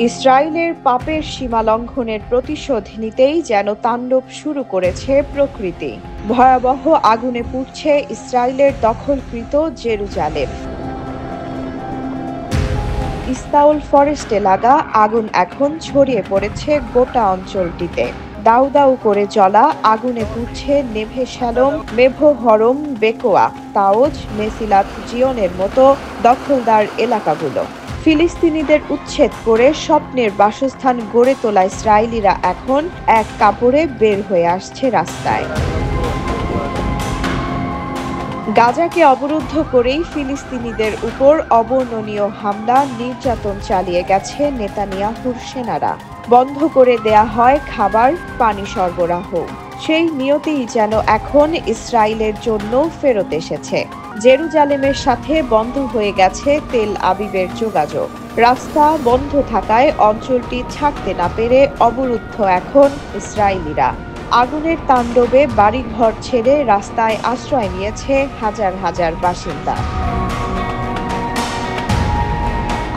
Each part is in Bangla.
ইসরায়েলের পাপের সীমা লঙ্ঘনের প্রতিশোধ নিতেই যেন তাণ্ডব শুরু করেছে প্রকৃতি। ভয়াবহ আগুনে পুড়ছে ইসরায়েলের দখলকৃত জেরুজালেম। ইস্তাউল ফরেস্টে লাগা আগুন এখন ছড়িয়ে পড়েছে গোটা অঞ্চলটিতে। দাউ দাউ করে জ্বলা আগুনে পুড়ছে নেভে শ্যালোম, মেভো হরম, বেকোয়া, তাওজ, মেসিলাত জিওনের মতো দখলদার এলাকাগুলো। ফিলিস্তিনিদের উচ্ছেদ করে স্বপ্নের বাসস্থান গড়ে তোলা ইসরায়েলিরা এখন এক কাপড়ে বের হয়ে আসছে রাস্তায়। গাজাকে অবরুদ্ধ করেই ফিলিস্তিনিদের উপর অবর্ণনীয় হামলা নির্যাতন চালিয়ে গেছে নেতানিয়াহুর সেনারা। বন্ধ করে দেয়া হয় খাবার, পানি সরবরাহ। সেই নিয়তিই যেন এখন ইসরায়েলের জন্য ফেরত এসেছে। জেরুজালেমের সাথে বন্ধ হয়ে গেছে তেল আবিবের যোগাযোগ। রাস্তা বন্ধ থাকায় অঞ্চলটি ছাড়তে না পেরে অবরুদ্ধ এখন ইসরায়েলিরা। আগুনের তাণ্ডবে বাড়িঘর ছেড়ে রাস্তায় আশ্রয় নিয়েছে হাজার হাজার বাসিন্দা।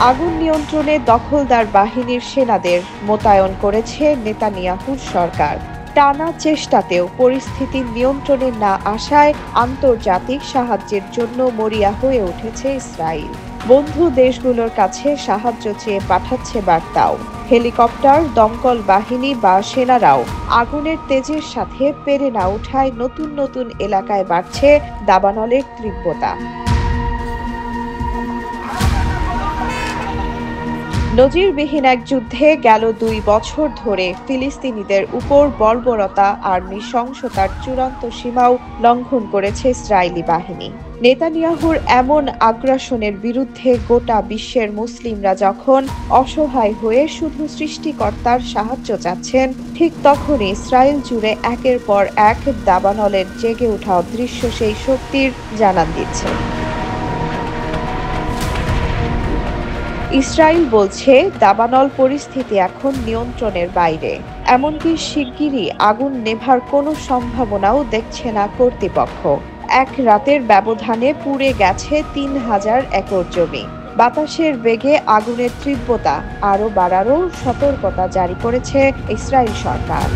আগুন নিয়ন্ত্রণে দখলদার বাহিনীর সেনাদের মোতায়েন করেছে নেতানিয়াহুর সরকার। টানা চেষ্টাতেও পরিস্থিতি নিয়ন্ত্রণে না আসায় আন্তর্জাতিক সাহায্যের জন্য মরিয়া হয়ে উঠেছে ইসরায়েল। বন্ধু দেশগুলোর কাছে সাহায্য চেয়ে পাঠাচ্ছে বার্তাও। হেলিকপ্টার, দমকল বাহিনী বা সেনারাও আগুনের তেজের সাথে পেরে না ওঠায় নতুন নতুন এলাকায় বাড়ছে দাবানলের তীব্রতা। নজিরবিহীন এক যুদ্ধে গেল ২ বছর ধরে ফিলিস্তিনিদের উপর বর্বরতা আর নৃশংসতার চূড়ান্ত সীমাও লঙ্ঘন করেছে ইসরায়েলি বাহিনী। নেতানিয়াহুর এমন আগ্রাসনের বিরুদ্ধে গোটা বিশ্বের মুসলিমরা যখন অসহায় হয়ে শুধু সৃষ্টিকর্তার সাহায্য চাচ্ছেন, ঠিক তখনই ইসরায়েল জুড়ে একের পর এক দাবানলের জেগে ওঠা অদৃশ্য সেই শক্তির জানান দিচ্ছে। ইসরায়েল বলছে দাবানল পরিস্থিতি এখন নিয়ন্ত্রণের বাইরে। এমনকি শিগগিরই আগুন নেভার কোনো সম্ভাবনাও দেখছে না কর্তৃপক্ষ। এক রাতের ব্যবধানে পুড়ে গেছে ৩,০০০ একর জমি। বাতাসের বেগে আগুনের তীব্রতা আরও বাড়ারও সতর্কতা জারি করেছে ইসরায়েল সরকার।